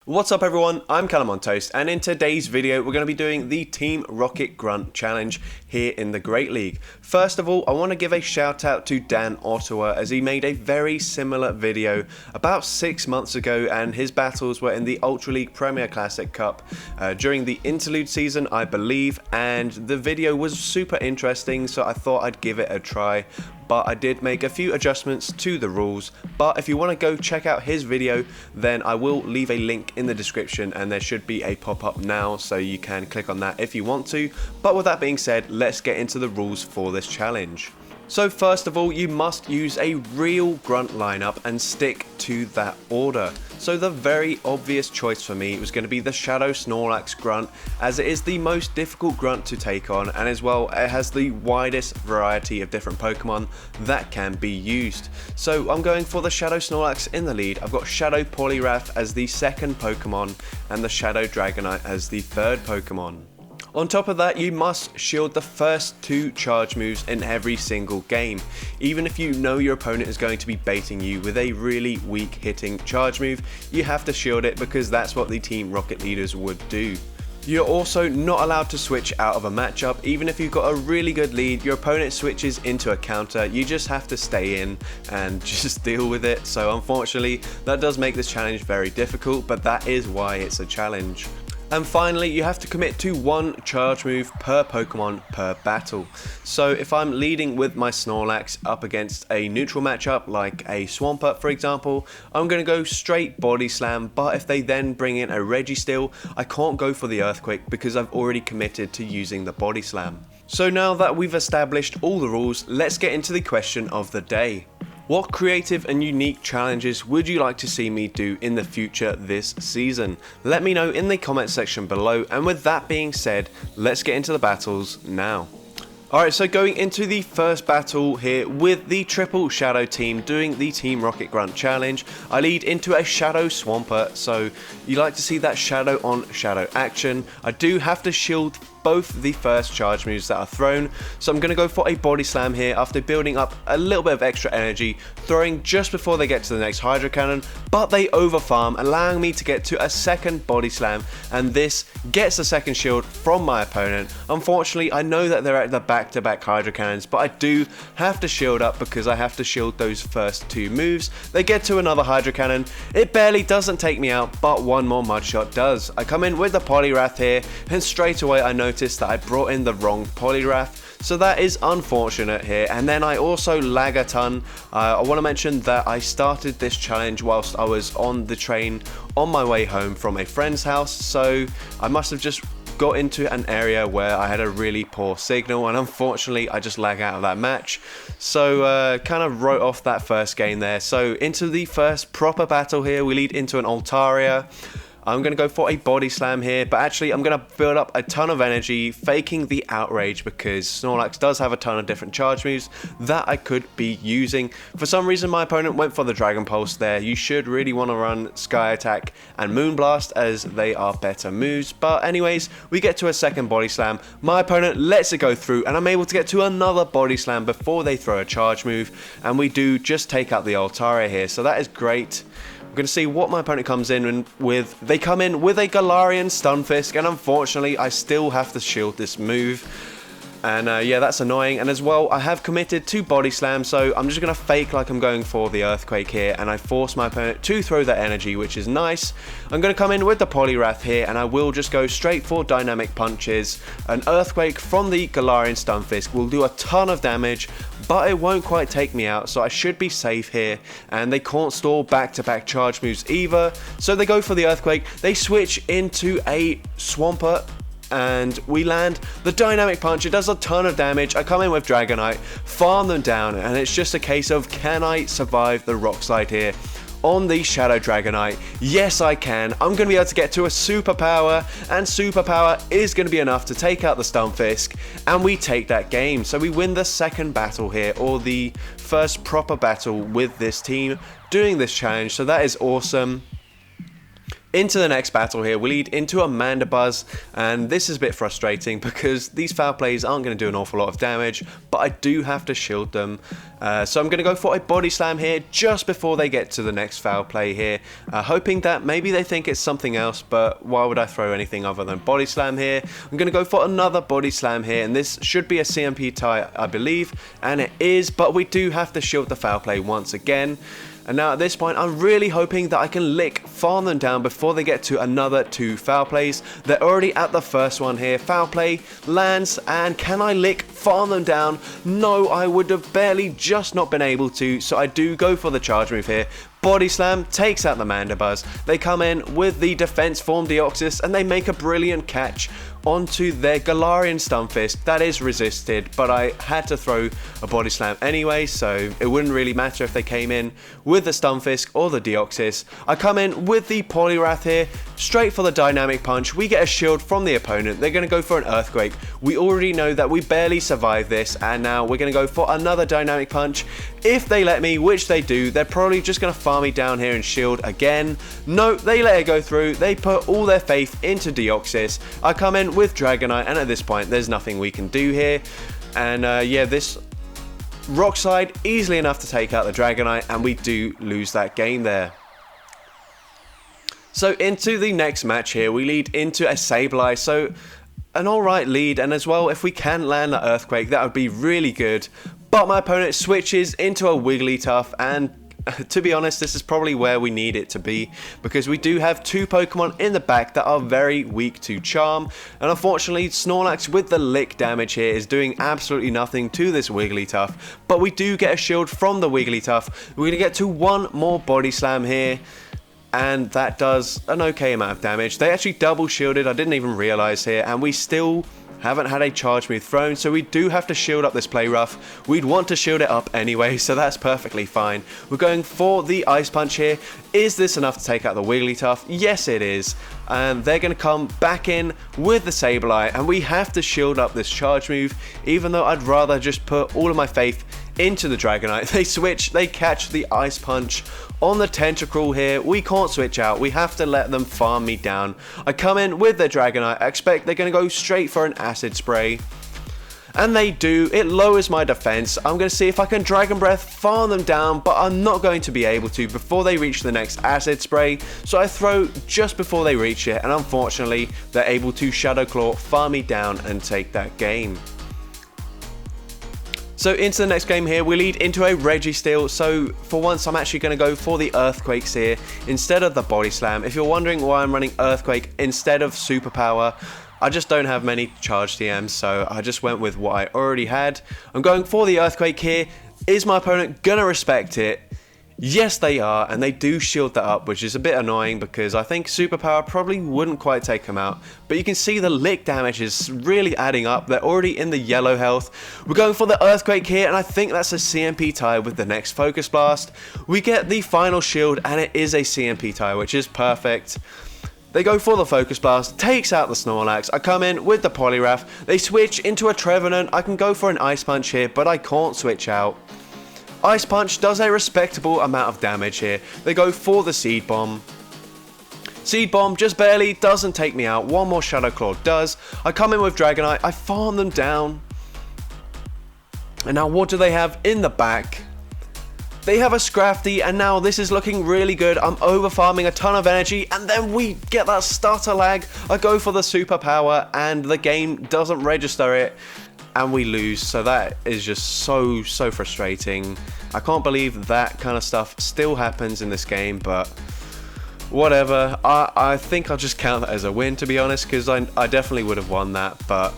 What's up everyone, I'm Callum on Toast, and in today's video we're going to be doing the Team Rocket Grunt challenge here in the Great League. First of all, I want to give a shout out to Dan Ottawa as he made a very similar video about 6 months ago, and his battles were in the Ultra League Premier Classic Cup during the interlude season, I believe, and the video was super interesting, so I thought I'd give it a try. But I did make a few adjustments to the rules. But if you want to go check out his video, then I will leave a link in the description, and there should be a pop-up now, so you can click on that if you want to. But with that being said, let's get into the rules for this challenge. So first of all, you must use a real grunt lineup and stick to that order. So the very obvious choice for me was going to be the Shadow Snorlax Grunt, as it is the most difficult grunt to take on, and as well it has the widest variety of different Pokemon that can be used. So I'm going for the Shadow Snorlax in the lead. I've got Shadow Poliwrath as the second Pokemon and the Shadow Dragonite as the third Pokemon. On top of that, you must shield the first 2 charge moves in every single game. Even if you know your opponent is going to be baiting you with a really weak hitting charge move, you have to shield it because that's what the Team Rocket leaders would do. You're also not allowed to switch out of a matchup. Even if you've got a really good lead, your opponent switches into a counter, you just have to stay in and just deal with it. So unfortunately, that does make this challenge very difficult, but that is why it's a challenge. And finally, you have to commit to 1 charge move per Pokemon per battle. So if I'm leading with my Snorlax up against a neutral matchup like a Swampert for example, I'm going to go straight Body Slam, but if they then bring in a Registeel, I can't go for the Earthquake because I've already committed to using the Body Slam. So now that we've established all the rules, let's get into the question of the day. What creative and unique challenges would you like to see me do in the future this season? Let me know in the comment section below, and with that being said, let's get into the battles now. Alright, so going into the first battle here with the triple Shadow team doing the Team Rocket Grunt challenge, I lead into a Shadow Swampert, so you like to see that Shadow on Shadow action. I do have to shield both the first charge moves that are thrown, so I'm going to go for a Body Slam here after building up a little bit of extra energy, throwing just before they get to the next Hydro Cannon, but they overfarm, allowing me to get to a second Body Slam, and this gets a second shield from my opponent. Unfortunately, I know that they're at the back-to-back Hydro Cannons, but I do have to shield up because I have to shield those first 2 moves. They get to another Hydro Cannon, it barely doesn't take me out, but one more Mud Shot does. I come in with the Poliwrath here, and straight away I noticed that I brought in the wrong Poliwrath, so that is unfortunate here. And then I also lag a ton. I want to mention that I started this challenge whilst I was on the train on my way home from a friend's house, so I must have just got into an area where I had a really poor signal, and unfortunately I just lag out of that match, so kind of wrote off that first game there. So into the first proper battle here, we lead into an Altaria. I'm going to go for a Body Slam here, but actually I'm going to build up a ton of energy, faking the Outrage because Snorlax does have a ton of different charge moves that I could be using. For some reason my opponent went for the Dragon Pulse there. You should really want to run Sky Attack and Moonblast as they are better moves, but anyways, we get to a second Body Slam. My opponent lets it go through, and I'm able to get to another Body Slam before they throw a charge move, and we do just take out the Altaria here, so that is great. I'm going to see what my opponent comes in with. They come in with a Galarian Stunfisk, and unfortunately I still have to shield this move. And yeah, that's annoying. And as well, I have committed to Body Slam, so I'm just going to fake like I'm going for the Earthquake here, and I force my opponent to throw that energy, which is nice. I'm going to come in with the Poliwrath here, and I will just go straight for Dynamic Punches. An Earthquake from the Galarian Stunfisk will do a ton of damage, but it won't quite take me out, so I should be safe here. And they can't store back-to-back charge moves either, so they go for the Earthquake. They switch into a Swampert, and we land the Dynamic Punch. It does a ton of damage. I come in with Dragonite, farm them down, and it's just a case of, can I survive the Rock Slide here on the Shadow Dragonite? Yes, I can. I'm going to be able to get to a Superpower, and Superpower is going to be enough to take out the Stunfisk, and we take that game. So we win the second battle here, or the first proper battle with this team doing this challenge, so that is awesome. Into the next battle here, we lead into a Mandibuzz, and this is a bit frustrating because these foul plays aren't going to do an awful lot of damage, but I do have to shield them. So I'm going to go for a Body Slam here just before they get to the next foul play here, hoping that maybe they think it's something else, but why would I throw anything other than Body Slam here? I'm going to go for another Body Slam here, and this should be a CMP tie, I believe, and it is, but we do have to shield the foul play once again. And now at this point, I'm really hoping that I can farm them down before they get to another 2 foul plays. They're already at the first one here. Foul play lands, and can I farm them down? No, I would have barely just not been able to, so I do go for the charge move here. Body Slam takes out the Mandibuzz. They come in with the defense form Deoxys, and they make a brilliant catch onto their Galarian Stunfisk. That is resisted, but I had to throw a Body Slam anyway, so it wouldn't really matter if they came in with the Stunfisk or the Deoxys. I come in with the Poliwrath here, straight for the Dynamic Punch. We get a shield from the opponent. They're going to go for an Earthquake. We already know that we barely survived this, and now we're going to go for another Dynamic Punch. If they let me, which they do, they're probably just going to farm me down here and shield again. No, they let it go through. They put all their faith into Deoxys. I come in with Dragonite, and at this point there's nothing we can do here. And yeah, this Rock Slide easily enough to take out the Dragonite, and we do lose that game there. So into the next match here, we lead into a Sableye. So an alright lead, and as well, if we can land the Earthquake, that would be really good. But my opponent switches into a Wigglytuff, and to be honest, this is probably where we need it to be, because we do have 2 Pokemon in the back that are very weak to Charm, and unfortunately Snorlax with the lick damage here is doing absolutely nothing to this Wigglytuff, but we do get a shield from the Wigglytuff. We're going to get to 1 more Body Slam here, and that does an okay amount of damage. They actually double shielded, I didn't even realise here, and we still haven't had a charge move thrown, so we do have to shield up this Poliwrath. We'd want to shield it up anyway, so that's perfectly fine. We're going for the Ice Punch here. Is this enough to take out the Wigglytuff? Yes, it is. And they're going to come back in with the Sableye, and we have to shield up this charge move, even though I'd rather just put all of my faith into the Dragonite. They switch, they catch the Ice Punch on the Tentacruel here. We can't switch out, we have to let them farm me down. I come in with the Dragonite, I expect they're going to go straight for an Acid Spray. And they do. It lowers my defense. I'm going to see if I can Dragon Breath, farm them down, but I'm not going to be able to before they reach the next Acid Spray. So I throw just before they reach it, and unfortunately, they're able to Shadow Claw, farm me down, and take that game. So into the next game here, we lead into a Registeel. So for once, I'm actually going to go for the Earthquakes here instead of the Body Slam. If you're wondering why I'm running Earthquake instead of Superpower, I just don't have many charge TMs, so I just went with what I already had. I'm going for the Earthquake here. Is my opponent going to respect it? Yes, they are, and they do shield that up, which is a bit annoying because I think Superpower probably wouldn't quite take them out. But you can see the lick damage is really adding up. They're already in the yellow health. We're going for the Earthquake here, and I think that's a CMP tie with the next Focus Blast. We get the final shield, and it is a CMP tie, which is perfect. They go for the Focus Blast, takes out the Snorlax. I come in with the Poliwrath. They switch into a Trevenant. I can go for an Ice Punch here, but I can't switch out. Ice Punch does a respectable amount of damage here. They go for the Seed Bomb. Seed Bomb just barely doesn't take me out. One more Shadow Claw does. I come in with Dragonite. I farm them down. And now what do they have in the back? They have a Scrafty, and now this is looking really good. I'm over farming a ton of energy, and then we get that stutter lag. I go for the Superpower, and the game doesn't register it, and we lose. So that is just so frustrating. I can't believe that kind of stuff still happens in this game, but whatever. I think I'll just count that as a win, to be honest, because I definitely would have won that. But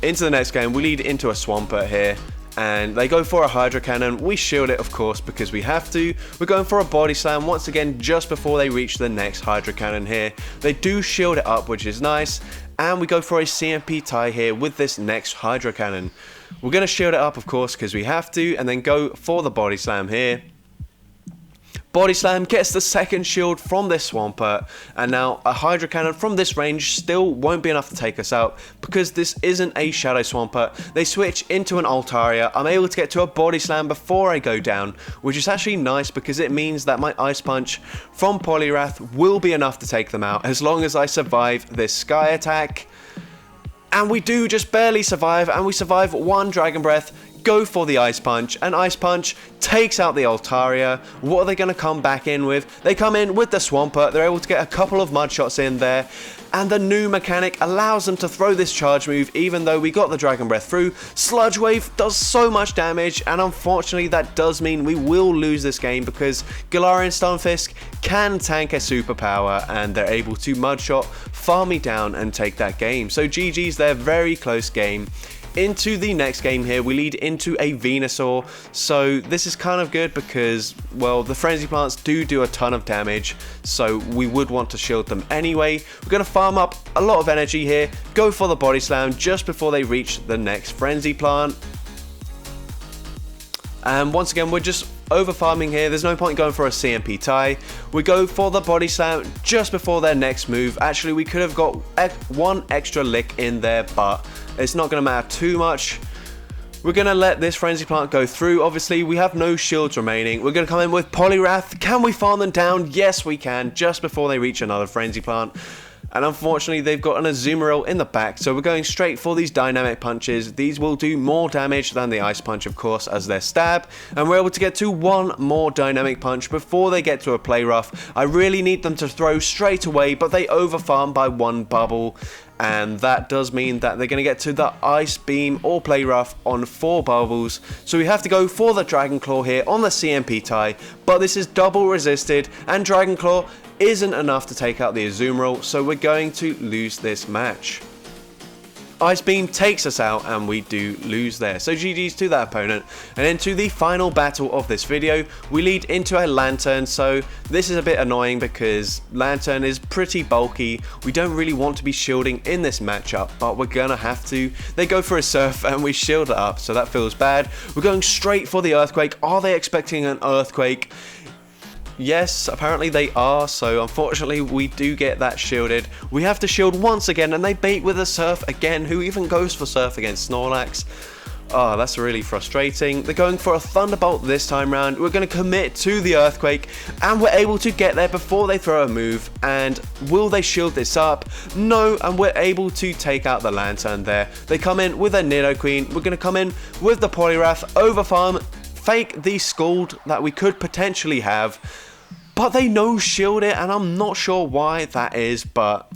into the next game, we lead into a Swampert here, and they go for a Hydro Cannon. We shield it, of course, because we have to. We're going for a Body Slam once again just before they reach the next Hydro Cannon here. They do shield it up, which is nice, and we go for a CMP tie here with this next Hydro Cannon. We're going to shield it up, of course, because we have to, and then go for the Body Slam here. Body Slam gets the second shield from this Swampert, and now a Hydro Cannon from this range still won't be enough to take us out because this isn't a Shadow Swampert. They switch into an Altaria. I'm able to get to a Body Slam before I go down, which is actually nice because it means that my Ice Punch from Poliwrath will be enough to take them out as long as I survive this Sky attack. And we do just barely survive, and we survive one Dragon Breath, go for the Ice Punch, and Ice Punch takes out the Altaria. What are they going to come back in with? They come in with the Swampert. They're able to get a couple of Mud Shots in there, and the new mechanic allows them to throw this charge move even though we got the Dragon Breath through. Sludge Wave does so much damage, and unfortunately that does mean we will lose this game because Galarian Stunfisk can tank a superpower, and they're able to Mud Shot, farm me down, and take that game. So GG's there, very close game. Into the next game here, we lead into a Venusaur, so this is kind of good because, well, the Frenzy Plants do a ton of damage, so we would want to shield them anyway. We're going to farm up a lot of energy here, go for the Body Slam just before they reach the next Frenzy Plant. And once again, we're just over farming here. There's no point going for a CMP tie. We go for the Body Slam just before their next move. Actually, we could have got one extra lick in there, but it's not going to matter too much. We're going to let this Frenzy Plant go through. Obviously, we have no shields remaining. We're going to come in with Poliwrath. Can we farm them down? Yes, we can, just before they reach another Frenzy Plant. And unfortunately, they've got an Azumarill in the back, so we're going straight for these Dynamic Punches. These will do more damage than the Ice Punch, of course, as their stab. And we're able to get to one more Dynamic Punch before they get to a Play Rough. I really need them to throw straight away, but they overfarm by one bubble. And that does mean that they're going to get to the Ice Beam or Play Rough on 4 bubbles. So we have to go for the Dragon Claw here on the CMP tie, but this is double resisted, and Dragon Claw isn't enough to take out the Azumarill, so we're going to lose this match. Ice Beam takes us out, and we do lose there. So GG's to that opponent. And into the final battle of this video, we lead into a Lantern. So this is a bit annoying because Lantern is pretty bulky. We don't really want to be shielding in this matchup, but we're gonna have to. They go for a Surf and we shield it up, so that feels bad. We're going straight for the Earthquake. Are they expecting an Earthquake? Yes, apparently they are, so unfortunately we do get that shielded. We have to shield once again, and they bait with a Surf again. Who even goes for Surf against Snorlax? Oh, that's really frustrating. They're going for a Thunderbolt this time round. We're going to commit to the Earthquake, and we're able to get there before they throw a move. And will they shield this up? No, and we're able to take out the Lantern there. They come in with a Nidoqueen. We're going to come in with the Poliwrath, overfarm, fake the Scald that we could potentially have, but they no shield it, and I'm not sure why that is, but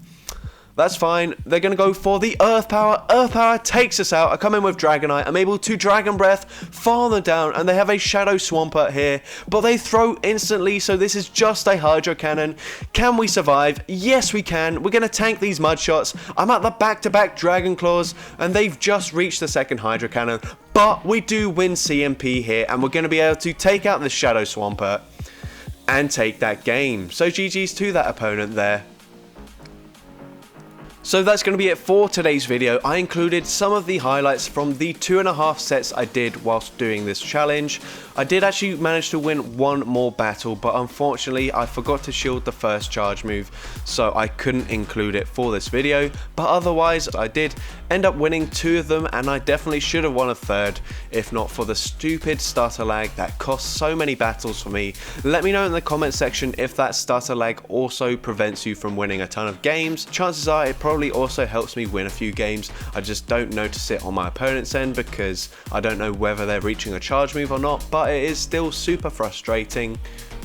that's fine. They're going to go for the Earth Power. Earth Power takes us out. I come in with Dragonite. I'm able to Dragon Breath, farther down, and they have a Shadow Swampert here, but they throw instantly, so this is just a Hydro Cannon. Can we survive? Yes, we can. We're going to tank these Mud Shots. I'm at the back-to-back Dragon Claws, and they've just reached the second Hydro Cannon, but we do win CMP here, and we're going to be able to take out the Shadow Swampert and take that game. So GG's to that opponent there. So that's going to be it for today's video. I included some of the highlights from the 2.5 sets I did whilst doing this challenge. I did actually manage to win one more battle, but unfortunately I forgot to shield the first charge move, so I couldn't include it for this video. But otherwise I did end up winning 2 of them, and I definitely should have won a third if not for the stupid starter lag that cost so many battles for me. Let me know in the comment section if that starter lag also prevents you from winning a ton of games. Chances are it probably also helps me win a few games. I just don't notice it on my opponent's end because I don't know whether they're reaching a charge move or not, but it is still super frustrating.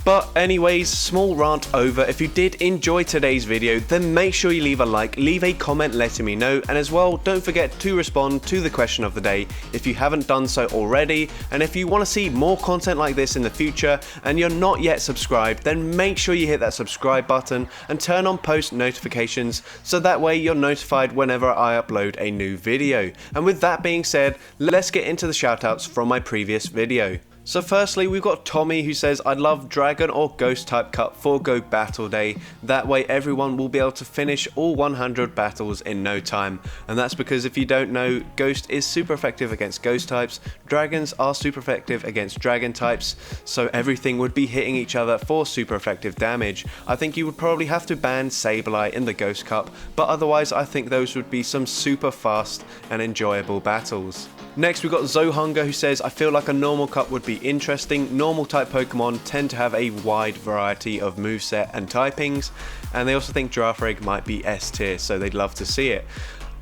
But anyways, small rant over. If you did enjoy today's video, then make sure you leave a like, leave a comment letting me know, and as well, don't forget to respond to the question of the day if you haven't done so already. And if you want to see more content like this in the future and you're not yet subscribed, then make sure you hit that subscribe button and turn on post notifications so that way you're notified whenever I upload a new video. And with that being said, let's get into the shoutouts from my previous video. So firstly, we've got Tommy who says, I'd love Dragon or Ghost type cup for Go Battle Day. That way everyone will be able to finish all 100 battles in no time. And that's because if you don't know, Ghost is super effective against Ghost types, Dragons are super effective against Dragon types, so everything would be hitting each other for super effective damage. I think you would probably have to ban Sableye in the Ghost Cup, but otherwise I think those would be some super fast and enjoyable battles. Next we've got Zohunger who says, I feel like a normal cup would be interesting. Normal type Pokemon tend to have a wide variety of moveset and typings, and they also think Girafarig might be S tier, so they'd love to see it.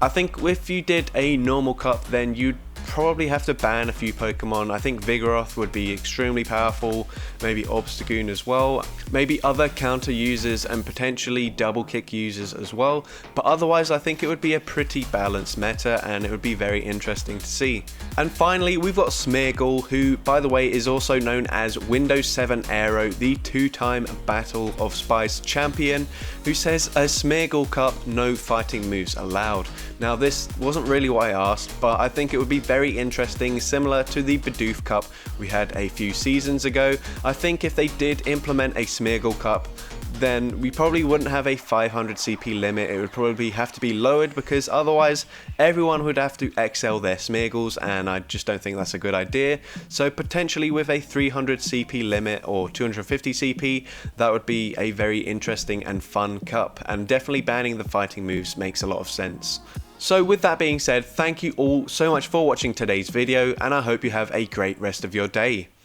I think if you did a normal cup, then you'd probably have to ban a few Pokemon. I think Vigoroth would be extremely powerful, maybe Obstagoon as well, maybe other counter users and potentially double kick users as well, but otherwise I think it would be a pretty balanced meta and it would be very interesting to see. And finally we've got Smeargle, who by the way is also known as Windows 7 Aero, the 2-time Battle of Spice champion, who says a Smeargle cup, no fighting moves allowed. Now this wasn't really what I asked, but I think it would be very interesting, similar to the Bidoof Cup we had a few seasons ago. I think if they did implement a Smeargle Cup, then we probably wouldn't have a 500 CP limit. It would probably have to be lowered because otherwise everyone would have to XL their Smeargles, and I just don't think that's a good idea. So potentially with a 300 CP limit or 250 CP, that would be a very interesting and fun cup, and definitely banning the fighting moves makes a lot of sense. So with that being said, thank you all so much for watching today's video, and I hope you have a great rest of your day.